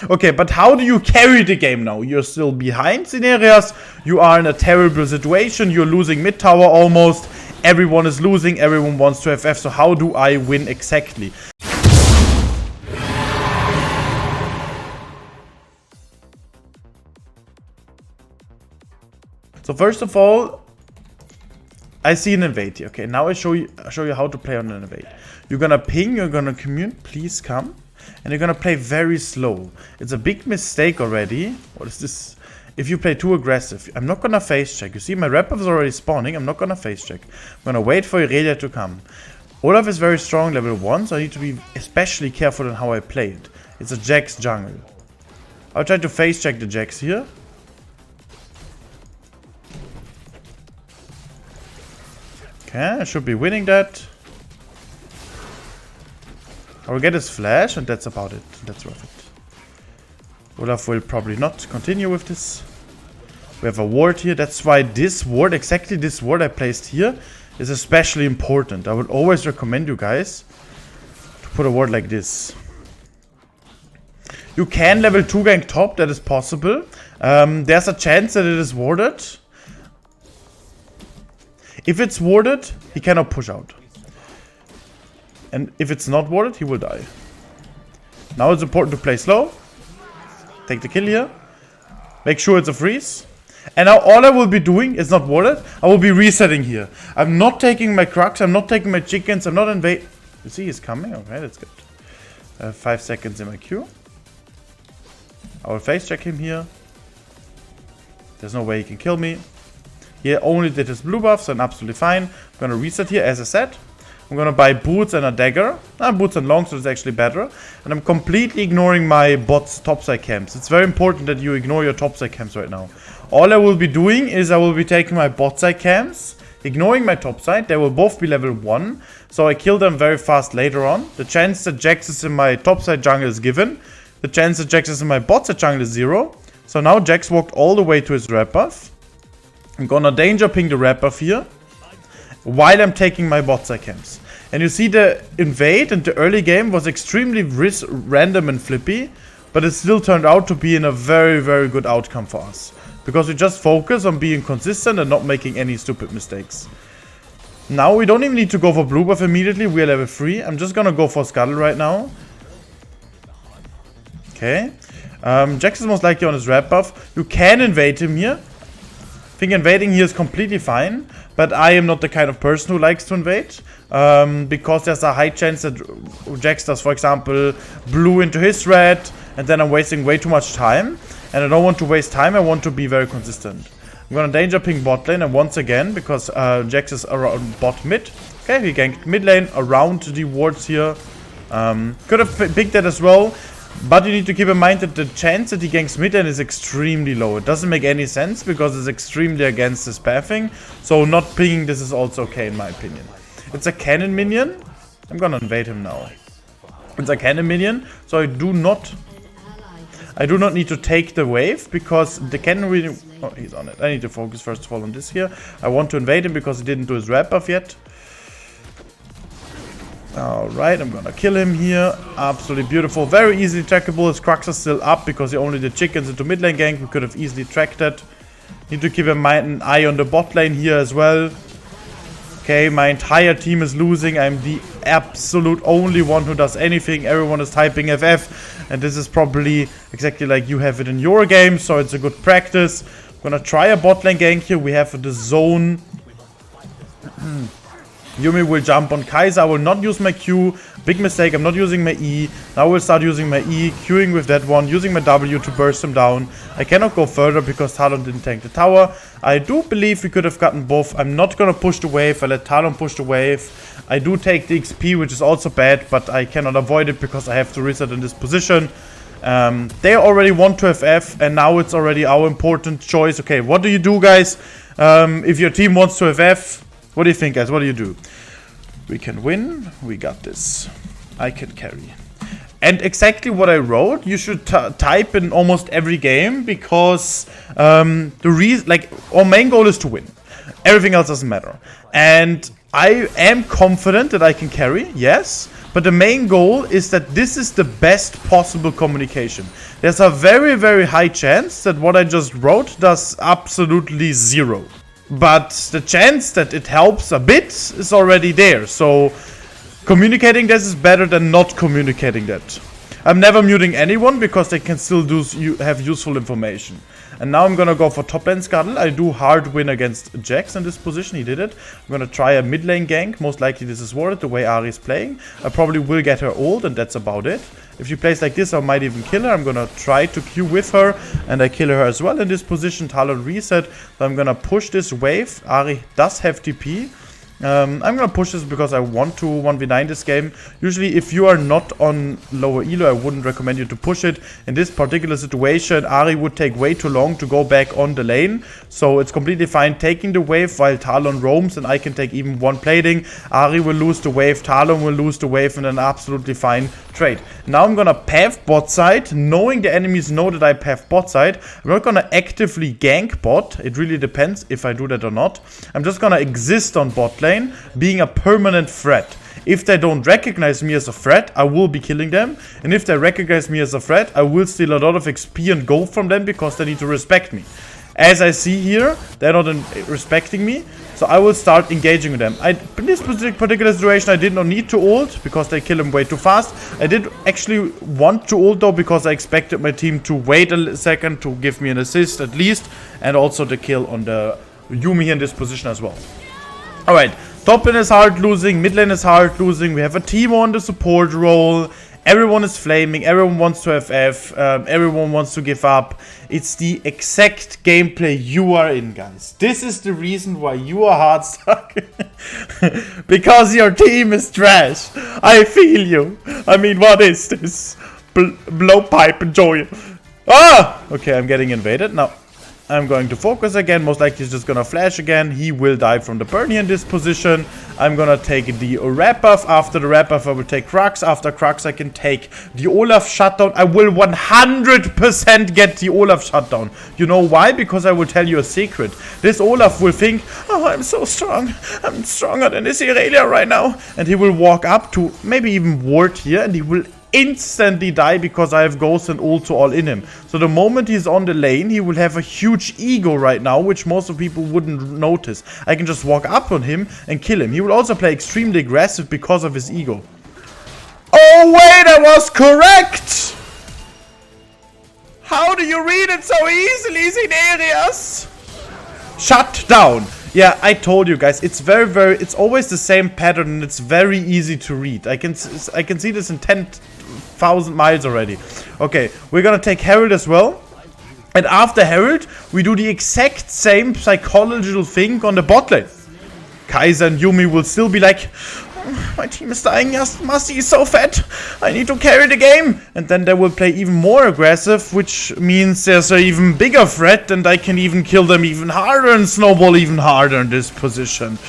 Okay, but how do you carry the game now? You're still behind Sinerias. You are in a terrible situation. You're losing mid tower almost. Everyone is losing. Everyone wants to FF. So how do I win exactly? So first of all, I see an invade here. Okay, now I show you how to play on an invade. You're gonna ping, you're gonna commune, please come. And you're gonna play very slow. It's a big mistake already. What is this? If you play too aggressive, I'm not gonna face check. You see my rep is already spawning, I'm not gonna face check. I'm gonna wait for Irelia to come. Olaf is very strong, level 1, so I need to be especially careful in how I play it. It's a Jax jungle. I'll try to face check the Jax here. Okay, I should be winning that. I will get his flash, and that's about it. That's worth it. Olaf will probably not continue with this. We have a ward here. That's why this ward, exactly this ward I placed here, is especially important. I would always recommend you guys to put a ward like this. You can level 2 gank top, that is possible. There's a chance that it is warded. If it's warded, he cannot push out. And if it's not warded, he will die. Now it's important to play slow. Take the kill here. Make sure it's a freeze. And now all I will be doing is not warded. I will be resetting here. I'm not taking my Crux. I'm not taking my chickens. I'm not invading. You see he's coming? Okay, that's good. I have 5 seconds in my queue. I will face check him here. There's no way he can kill me. He only did his blue buff, so I'm absolutely fine. I'm gonna reset here, as I said. I'm gonna buy boots and a dagger. Boots and long, so it's actually better. And I'm completely ignoring my bot's topside camps. It's very important that you ignore your topside camps right now. All I will be doing is I will be taking my bot side camps, ignoring my topside. They will both be level 1, so I kill them very fast later on. The chance that Jax is in my topside jungle is given. The chance that Jax is in my bot side jungle is 0. So now Jax walked all the way to his red buff. I'm gonna danger ping the red buff here while I'm taking my bot side camps. And you see the invade in the early game was extremely random and flippy, but it still turned out to be in a very, very good outcome for us. Because we just focus on being consistent and not making any stupid mistakes. Now we don't even need to go for blue buff immediately, we are level 3. I'm just gonna go for Scuttle right now. Okay. Jax is most likely on his red buff. You can invade him here. I think invading here is completely fine, but I am not the kind of person who likes to invade, because there's a high chance that Jax does, for example, blue into his red, and then I'm wasting way too much time, and I don't want to waste time, I want to be very consistent. I'm gonna danger ping bot lane, and once again, because Jax is around bot mid, okay, he ganked mid lane around the wards here, could have picked that as well. But you need to keep in mind that the chance that he ganks mid lane is extremely low. It doesn't make any sense because it's extremely against his pathing. So not pinging this is also okay in my opinion. It's a cannon minion. I'm gonna invade him now. It's a cannon minion, so I do not need to take the wave because the cannon really... Oh, he's on it. I need to focus first of all on this here. I want to invade him because he didn't do his red buff yet. Alright, I'm gonna kill him here. Absolutely beautiful. Very easily trackable. His Crux is still up because he only did chickens into mid lane gank. We could have easily tracked that. Need to keep in mind an eye on the bot lane here as well. Okay, my entire team is losing. I'm the absolute only one who does anything. Everyone is typing FF. And this is probably exactly like you have it in your game. So it's a good practice. I'm gonna try a bot lane gank here. We have the zone. Yumi will jump on Kai'Sa. I will not use my Q. Big mistake, I'm not using my E. Now I will start using my E, queuing with that one, using my W to burst him down. I cannot go further because Talon didn't tank the tower. I do believe we could have gotten both. I'm not gonna push the wave. I let Talon push the wave. I do take the XP, which is also bad, but I cannot avoid it because I have to reset in this position. They already want to FF, and now it's already our important choice. Okay, what do you do, guys? If your team wants to FF, what do you think, guys? What do you do? We can win. We got this. I can carry. And exactly what I wrote, you should type in almost every game because our main goal is to win. Everything else doesn't matter. And I am confident that I can carry, yes. But the main goal is that this is the best possible communication. There's a very, very high chance that what I just wrote does absolutely zero. But the chance that it helps a bit is already there. So communicating this is better than not communicating that. I'm never muting anyone because they can still have useful information. And now I'm gonna go for top lane Scuttle. I do hard win against Jax in this position. He did it. I'm gonna try a mid lane gank. Most likely this is warded the way Ahri is playing. I probably will get her ult and that's about it. If she plays like this, I might even kill her. I'm gonna try to Q with her and I kill her as well in this position. Talon reset. So I'm gonna push this wave. Ahri does have TP. I'm gonna push this because I want to 1v9 this game. Usually if you are not on lower elo, I wouldn't recommend you to push it. In this particular situation, Ahri would take way too long to go back on the lane. So it's completely fine taking the wave while Talon roams and I can take even one plating. Ahri will lose the wave, Talon will lose the wave and an absolutely fine trade. Now I'm gonna path bot side, knowing the enemies know that I path bot side. I'm not gonna actively gank bot. It really depends if I do that or not. I'm just gonna exist on bot lane, being a permanent threat. If they don't recognize me as a threat, I will be killing them. And if they recognize me as a threat, I will steal a lot of XP and gold from them because they need to respect me. As I see here, they're not respecting me, so I will start engaging with them. In this particular situation, I did not need to ult because they kill him way too fast. I did actually want to ult though because I expected my team to wait a second to give me an assist at least, and also the kill on the Yuumi in this position as well. Alright, top lane is hard losing, mid lane is hard losing, we have a team on the support role. Everyone is flaming, everyone wants to FF, everyone wants to give up. It's the exact gameplay you are in, guys. This is the reason why you are hard stuck. Because your team is trash. I feel you. I mean, what is this? Blowpipe enjoy. Ah! Okay, I'm getting invaded. Now, I'm going to focus again. Most likely he's just gonna flash again. He will die from the burn here in this position. I'm gonna take the red buff. After the red buff I will take Crux. After Crux I can take the Olaf shutdown. I will 100% get the Olaf shutdown. You know why? Because I will tell you a secret. This Olaf will think, oh, I'm so strong. I'm stronger than this Irelia right now. And he will walk up to maybe even ward here and he will instantly die because I have Ghost and ult all in him. So the moment he's on the lane, he will have a huge ego right now, which most of people wouldn't notice. I can just walk up on him and kill him. He will also play extremely aggressive because of his ego. Oh wait, I was correct! How do you read it so easily, Sinerias? Shut down. Yeah, I told you guys, it's it's always the same pattern and it's very easy to read. I can see this in 10,000 miles already. Okay, we're gonna take Herald as well. And after Herald, we do the exact same psychological thing on the bot lane. Kaiser and Yuumi will still be like, my team is dying, yes, masteryi is so fat, I need to carry the game. And then they will play even more aggressive, which means there's an even bigger threat and I can even kill them even harder and snowball even harder in this position.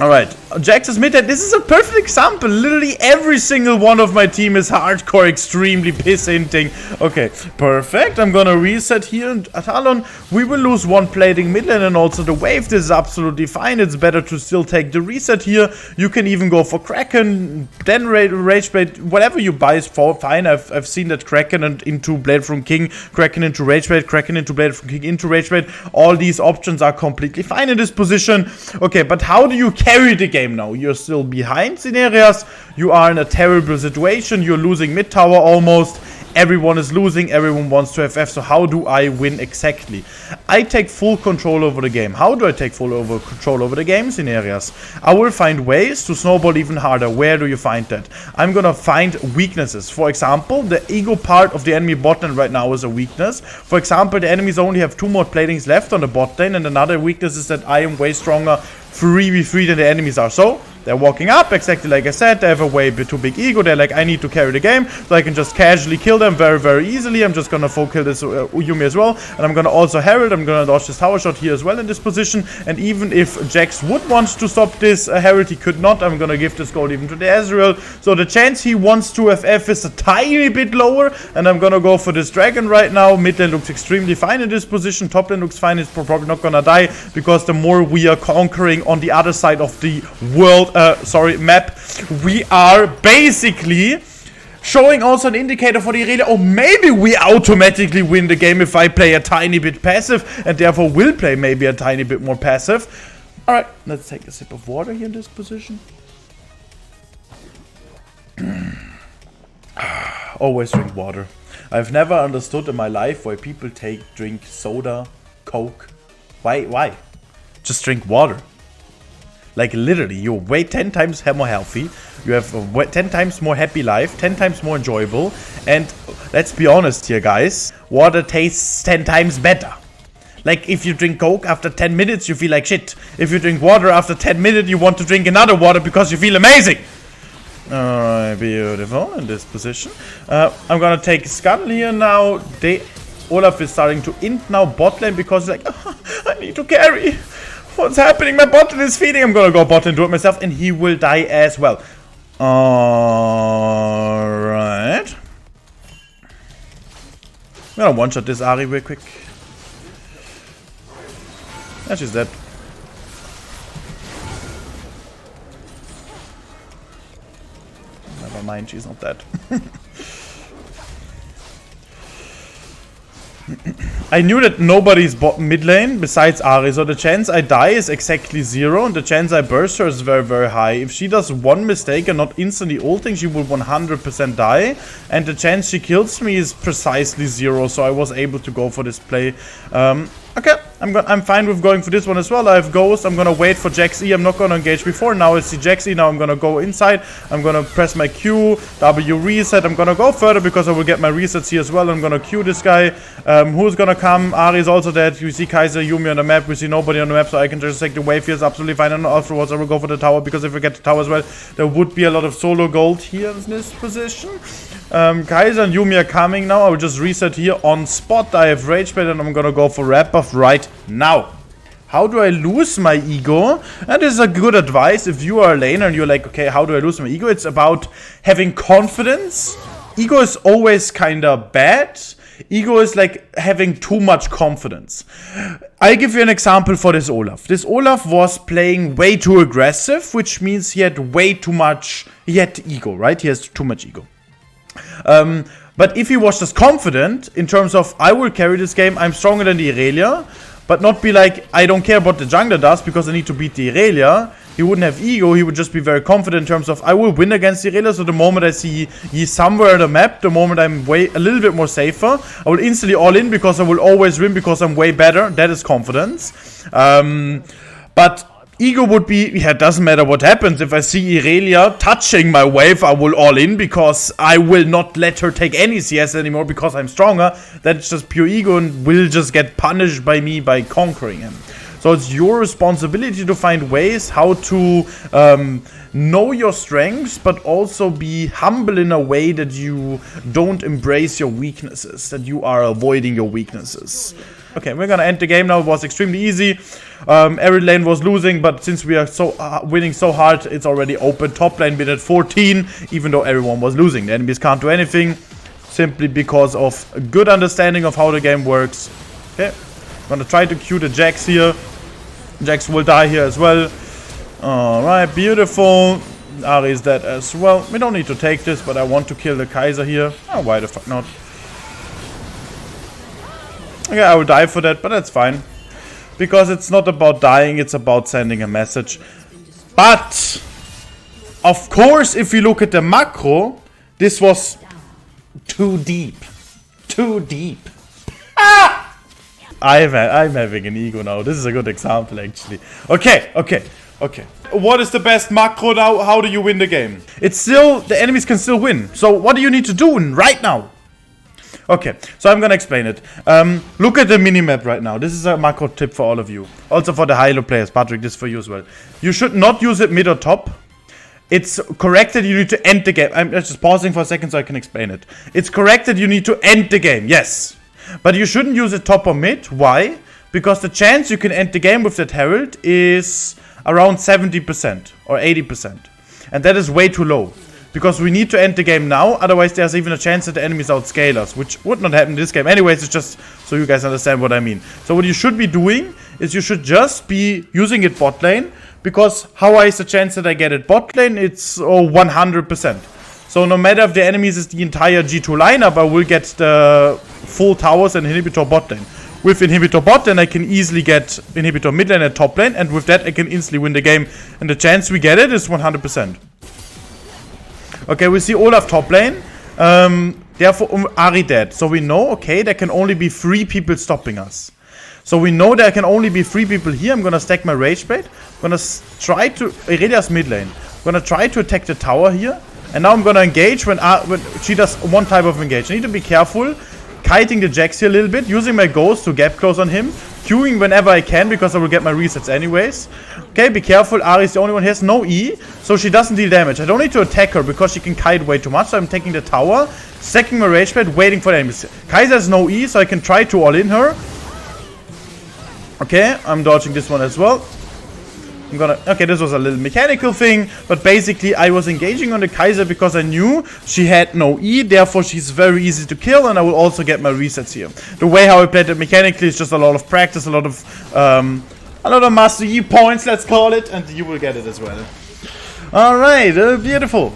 Alright, Jax is mid, and this is a perfect example. Literally every single one of my team is hardcore, extremely piss-hinting. Okay, perfect. I'm gonna reset here. And Talon, we will lose one plating mid lane and also the wave. This is absolutely fine. It's better to still take the reset here. You can even go for Kraken, then Rage Blade. Whatever you buy is fine. I've seen that Kraken and into Blade from King, Kraken into Rage Blade, Kraken into Blade from King, into Rage Blade. All these options are completely fine in this position. Okay, but how do you carry the game now? You're still behind Sinerias. You are in a terrible situation. You're losing mid tower almost. Everyone is losing. Everyone wants to FF. So how do I win exactly? I take full control over the game. How do I take full control over the game, Sinerias? I will find ways to snowball even harder. Where do you find that? I'm gonna find weaknesses. For example, the ego part of the enemy bot lane right now is a weakness. For example, the enemies only have 2 more platings left on the bot lane, and another weakness is that I am way stronger 3v3 than the enemies are. So They're walking up, exactly like I said. They have a way too big ego. They're like, I need to carry the game, so I can just casually kill them very, very easily. I'm just gonna full kill this Yumi as well. And I'm gonna also Herald. I'm gonna dodge this tower shot here as well in this position. And even if Jax would want to stop this Herald, he could not. I'm gonna give this gold even to the Ezreal. So the chance he wants to FF is a tiny bit lower. And I'm gonna go for this dragon right now. Mid lane looks extremely fine in this position. Top lane looks fine. It's probably not gonna die, because the more we are conquering on the other side of the world, map, we are basically showing also an indicator for the Irelia. Or maybe we automatically win the game if I play a tiny bit passive, and therefore will play maybe a tiny bit more passive. Alright, let's take a sip of water here in this position. Always drink water. I've never understood in my life why people drink soda, Coke. Why? Just drink water. Like literally, you're way 10 times more healthy, you have a 10 times more happy life, 10 times more enjoyable, and let's be honest here, guys, water tastes 10 times better. Like, if you drink Coke after 10 minutes, you feel like shit. If you drink water after 10 minutes, you want to drink another water because you feel amazing. Alright, beautiful in this position. I'm gonna take Scuttle here now. Olaf is starting to int now bot lane because he's like, oh, I need to carry. What's happening? My bot lane is feeding. I'm gonna go bot and do it myself, and he will die as well. Alright. I'm gonna one-shot this Ahri real quick. Yeah, she's dead. Never mind, she's not dead. I knew that nobody's mid lane besides Ahri, so the chance I die is exactly 0, and the chance I burst her is very, very high. If she does one mistake and not instantly ulting, she will 100% die, and the chance she kills me is precisely 0, so I was able to go for this play. Okay, I'm fine with going for this one as well. I have Ghost. I'm gonna wait for Jax E. I'm not gonna engage before. Now I see Jax E. Now I'm gonna go inside. I'm gonna press my Q, W reset. I'm gonna go further because I will get my resets here as well. I'm gonna Q this guy. Who's gonna come? Ahri is also dead. You see Kaiser, Yumi on the map. We see nobody on the map, so I can just take the wave here. It's absolutely fine. And afterwards I will go for the tower, because if we get the tower as well, there would be a lot of solo gold here in this position. Kaiser and Yumi are coming now. I will just reset here on spot. I have Rage Bait, and I'm gonna go for Red Buff right now. How do I lose my ego? And this is a good advice if you are a laner and you're like, okay, how do I lose my ego? It's about having confidence. Ego is always kinda bad. Ego is like having too much confidence. I'll give you an example for this Olaf. This Olaf was playing way too aggressive, which means he had way too much, he had ego, right? He has too much ego. But if he was just confident in terms of, I will carry this game, I'm stronger than the Irelia, but not be like, I don't care what the jungler does because I need to beat the Irelia, he wouldn't have ego. He would just be very confident in terms of, I will win against the Irelia, so the moment I see he somewhere on the map, the moment I'm a little bit more safer, I will instantly all in because I will always win because I'm way better. That is confidence. But ego would be, yeah, it doesn't matter what happens. If I see Irelia touching my wave, I will all in because I will not let her take any CS anymore because I'm stronger. That's just pure ego and will just get punished by me by conquering him. So it's your responsibility to find ways how to know your strengths, but also be humble in a way that you don't embrace your weaknesses, that you are avoiding your weaknesses. Okay, we're gonna end the game now. It was extremely easy. Every lane was losing, but since we are so winning so hard, it's already open. Top lane been at 14, even though everyone was losing. The enemies can't do anything, simply because of a good understanding of how the game works. Okay, I'm gonna try to Q the Jax here. Jax will die here as well. Alright, beautiful. Ahri is dead as well. We don't need to take this, but I want to kill the Kaiser here. Oh, why the fuck not? Okay, I will die for that, but that's fine. Because it's not about dying, it's about sending a message. But, of course, if you look at the macro, this was too deep. Too deep. Ah! I'm having an ego now. This is a good example, actually. Okay. What is the best macro now? How do you win the game? It's still, the enemies can still win. So what do you need to do right now? Okay, so I'm gonna explain it. Look at the minimap right now. This is a macro tip for all of you. Also for the high-elo players. Patrick, this is for you as well. You should not use it mid or top. It's correct that you need to end the game. I'm just pausing for a second so I can explain it. It's correct that you need to end the game, yes. But you shouldn't use it top or mid. Why? Because the chance you can end the game with that Herald is around 70% or 80%. And that is way too low. Because we need to end the game now, otherwise there's even a chance that the enemies outscale us, which would not happen in this game. Anyways, it's just so you guys understand what I mean. So what you should be doing is you should just be using it bot lane, because how high is the chance that I get it bot lane? It's 100%. So no matter if the enemies is the entire G2 lineup, I will get the full towers and inhibitor bot lane. With inhibitor bot, then I can easily get inhibitor mid lane and top lane, and with that I can instantly win the game. And the chance we get it is 100%. Okay, we see Olaf top lane. Therefore, Ahri dead. So we know, okay, there can only be 3 people stopping us. So we know there can only be 3 people here. I'm gonna stack my Rage Blade. I'm gonna try to... Irelia's mid lane. I'm gonna try to attack the tower here. And now I'm gonna engage when she does one type of engage. I need to be careful. Kiting the Jax here a little bit. Using my Ghost to gap close on him. Queuing whenever I can because I will get my resets anyways. Okay, be careful. Ahri is the only one who has no E. So she doesn't deal damage. I don't need to attack her because she can kite way too much. So I'm taking the tower. Stacking my Rage Blade. Waiting for the enemies. Kai'Sa has no E. So I can try to all-in her. Okay, I'm dodging this one as well. I'm gonna... Okay, this was a little mechanical thing. But basically, I was engaging on the Kai'Sa because I knew she had no E. Therefore, she's very easy to kill. And I will also get my resets here. The way how I played it mechanically is just a lot of practice. A lot of masteryi points, let's call it. And you will get it as well. Alright, beautiful.